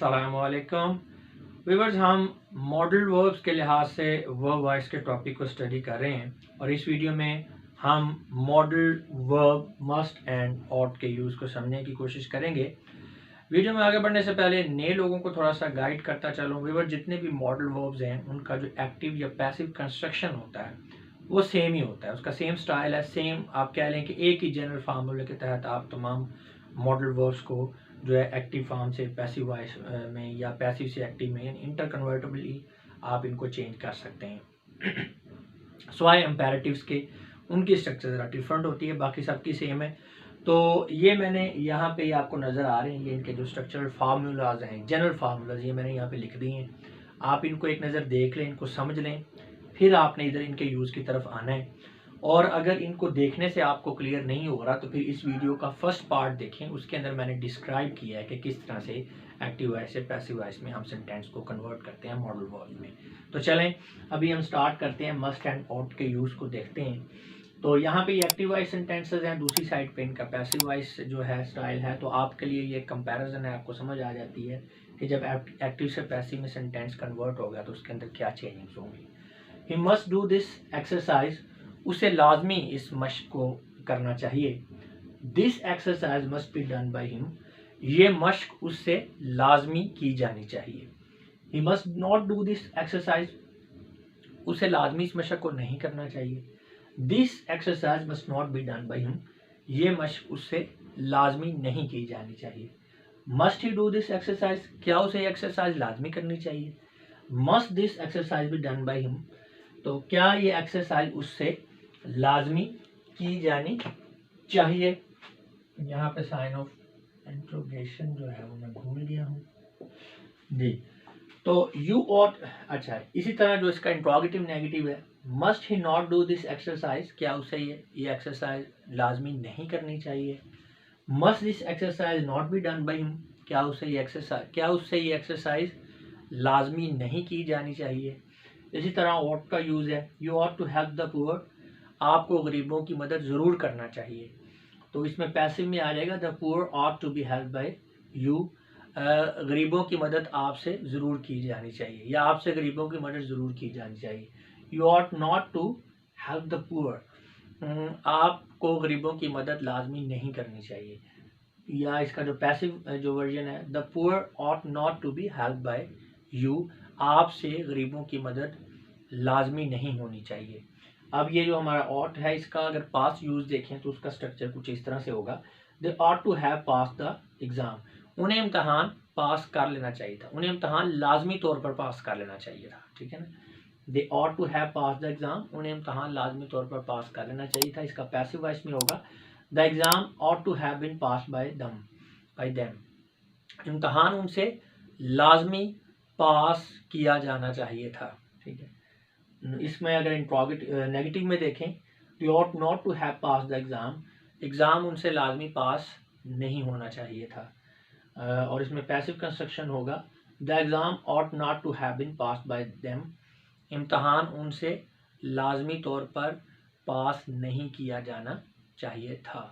अस्सलामुअलैकुम व्यूअर्स, हम modal verbs के लिहाज से वर्ब वॉइस के टॉपिक को स्टडी कर रहे हैं और इस वीडियो में हम modal verb must and ought के यूज़ को समझने की कोशिश करेंगे। वीडियो में आगे बढ़ने से पहले नए लोगों को थोड़ा सा गाइड करता चलूँ। व्यूअर्स, जितने भी मॉडल वर्ब्स हैं उनका जो एक्टिव या पैसिव कंस्ट्रक्शन होता है वो सेम ही होता है, उसका सेम स्टाइल है, सेम आप कह लें कि एक ही जनरल फार्मूले के तहत आप तमाम मॉडल वर्ब्स को जो है एक्टिव फॉर्म से पैसिव वॉइस में या पैसिव से एक्टिव में इंटर कन्वर्टेबली आप इनको चेंज कर सकते हैं। स्वाय इम्पेरेटिव्स के उनकी स्ट्रक्चर ज़रा डिफरेंट होती है, बाकी सबकी सेम है। तो ये मैंने यहाँ पे आपको नज़र आ रहे हैं, ये इनके जो स्ट्रक्चरल फार्मूलाज हैं, जनरल फार्मूलाज, ये मैंने यहाँ पे लिख दिए हैं। आप इनको एक नज़र देख लें, इनको समझ लें, फिर आपने इधर इनके यूज़ की तरफ आना है। और अगर इनको देखने से आपको क्लियर नहीं हो रहा तो फिर इस वीडियो का फर्स्ट पार्ट देखें, उसके अंदर मैंने डिस्क्राइब किया है कि किस तरह से एक्टिव वॉइस से पैसिव वॉइस में हम सेंटेंस को कन्वर्ट करते हैं मॉडल वर्ब में। तो चलें अभी हम स्टार्ट करते हैं, मस्ट एंड ऑट के यूज़ को देखते हैं। तो यहाँ पे एक्टिव वॉइस सेंटेंसेस हैं, दूसरी साइड पे इनका पैसिव वॉइस जो है स्टाइल है। तो आपके लिए ये कंपैरिजन है, आपको समझ आ जाती है कि जब एक्टिव से पैसिव में सेंटेंस कन्वर्ट होगा तो उसके अंदर क्या चेंजेस होंगी। He must do this exercise, उसे लाजमी इस मश्क को करना चाहिए। This exercise must be done by him, ये मश्क उससे लाजमी की जानी चाहिए। He must not do this exercise, उसे लाजमी इस मशक को नहीं करना चाहिए। This exercise must not be done by him, ये मश्क उससे लाजमी नहीं की जानी चाहिए। Must he do this exercise, क्या उसे एक्सरसाइज लाजमी करनी चाहिए। Must this exercise be done by him, तो क्या ये एक्सरसाइज उससे लाजमी की जानी चाहिए। यहाँ पे साइन ऑफ इंट्रोगेशन जो है वो मैं भूल गया हूँ जी। तो यू ऑट, अच्छा इसी तरह जो इसका इंट्रोगेटिव नेगेटिव है, must he not do this exercise, क्या उसे ये एक्सरसाइज लाजमी नहीं करनी चाहिए। Must this exercise not be done by him, क्या उससे ये एक्सरसाइज लाजमी नहीं की जानी चाहिए। इसी तरह ऑट का यूज़ है, you ought to help the poor, आपको गरीबों की मदद ज़रूर करना चाहिए। तो इसमें पैसिव में आ जाएगा the poor ought to be help by you, गरीबों की मदद आपसे ज़रूर की जानी चाहिए या आपसे गरीबों की मदद ज़रूर की जानी चाहिए। You ought not to help the poor, आपको गरीबों की मदद लाजमी नहीं करनी चाहिए। या इसका जो पैसिव जो वर्जन है, the poor ought not to be help by you, आपसे गरीबों की मदद लाजमी नहीं होनी चाहिए। अब ये जो हमारा ऑट है, इसका अगर पास यूज देखें तो उसका स्ट्रक्चर कुछ इस तरह से होगा। They ought to have pass the exam, उन्हें इम्तहान पास कर लेना चाहिए था, उन्हें इम्तहान लाजमी तौर पर पास कर लेना चाहिए था, ठीक है ना। They ought to have pass the exam, उन्हें इम्तहान लाजमी तौर पर पास कर लेना चाहिए था। इसका पैसिव वॉइस में होगा the exam ought to have been pass by them, इम्तहान उनसे लाजमी पास किया जाना चाहिए था, ठीक है। इसमें अगर नेगेटिव में देखें, you ought not to have pass the exam, exam उनसे लाजमी पास नहीं होना चाहिए था। और इसमें पैसिव कंस्ट्रक्शन होगा the exam ought not to have been pass by them, इम्तहान उनसे लाजमी तौर पर पास नहीं किया जाना चाहिए था।